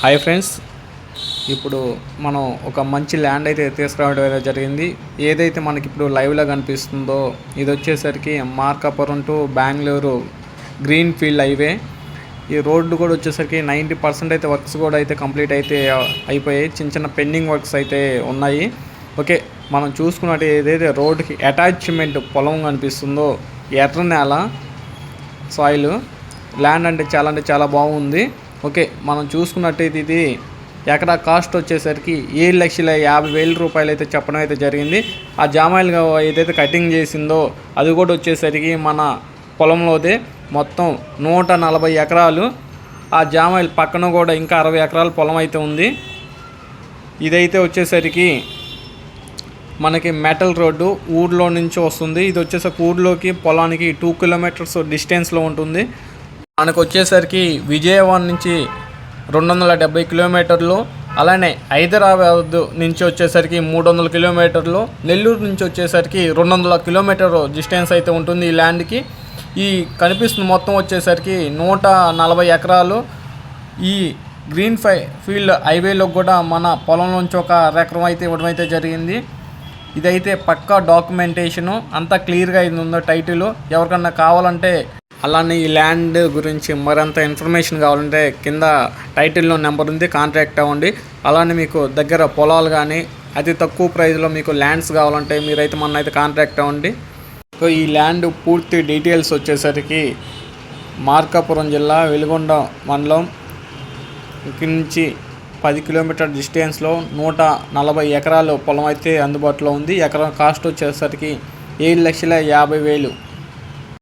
Hi friends, ఇప్పుడు మనం ఒక మంచి ల్యాండ్ అయితే తీసుకురావడం జరిగింది. ఏదైతే మనకి ఇప్పుడు లైవ్లో కనిపిస్తుందో ఇది వచ్చేసరికి Markapuram to Bengaluru green field highway. ఈ రోడ్డు కూడా వచ్చేసరికి 90% అయితే వర్క్స్ కూడా అయితే కంప్లీట్ అయితే అయిపోయాయి. చిన్న చిన్న పెండింగ్ వర్క్స్ అయితే ఉన్నాయి. ఓకే, మనం చూసుకున్నట్టు ఏదైతే రోడ్డుకి అటాచ్మెంట్ పొలం కనిపిస్తుందో ఎర్ర నేల సాయిల్ ల్యాండ్ అంటే చాలా బాగుంది. ఓకే, మనం చూసుకున్నట్టయితే ఇది ఎకరా కాస్ట్ వచ్చేసరికి 7,50,000 రూపాయలు అయితే చెప్పడం అయితే జరిగింది. ఆ జామాయిలుగా ఏదైతే కటింగ్ చేసిందో అది కూడా వచ్చేసరికి మన పొలంలోదే మొత్తం 140 ఎకరాలు. ఆ జామాయిల్ పక్కన కూడా ఇంకా 60 ఎకరాల పొలం అయితే ఉంది. ఇదైతే వచ్చేసరికి మనకి మెటల్ రోడ్డు ఊర్లో నుంచి వస్తుంది. ఇది వచ్చేసరికి ఊర్లోకి పొలానికి 2 కిలోమీటర్స్ డిస్టెన్స్లో ఉంటుంది. మనకు వచ్చేసరికి విజయవాడ నుంచి 270 కిలోమీటర్లు, అలానే హైదరాబాద్ నుంచి వచ్చేసరికి 300 కిలోమీటర్లు, నెల్లూరు నుంచి వచ్చేసరికి 200 కిలోమీటర్ డిస్టెన్స్ అయితే ఉంటుంది ఈ ల్యాండ్కి. ఈ కనిపిస్తుంది మొత్తం వచ్చేసరికి 140 ఎకరాలు. ఈ గ్రీన్ ఫీల్డ్ హైవేలో కూడా మన పొలం నుంచి ఒక ఎకరం అయితే ఇవ్వడం అయితే జరిగింది. ఇదైతే పక్కా డాక్యుమెంటేషను అంతా క్లియర్గా ఇది ఉందో టైటిల్. ఎవరికన్నా కావాలంటే అలానే ఈ ల్యాండ్ గురించి మరింత ఇన్ఫర్మేషన్ కావాలంటే కింద టైటిల్లో నెంబర్ ఉంది, కాంటాక్ట్ అవ్వండి. అలానే మీకు దగ్గర పొలాలు కానీ అతి తక్కువ ప్రైస్లో మీకు ల్యాండ్స్ కావాలంటే మీరైతే మన అయితే కాంటాక్ట్ అవ్వండి. సో ఈ ల్యాండ్ పూర్తి డీటెయిల్స్ వచ్చేసరికి మార్కాపురం జిల్లా వెలుగొండ మండలం ఇక్కడి నుంచి 10 కిలోమీటర్ డిస్టెన్స్లో 140 ఎకరాలు పొలం అయితే అందుబాటులో ఉంది. ఎకరం కాస్ట్ వచ్చేసరికి 7,50,000.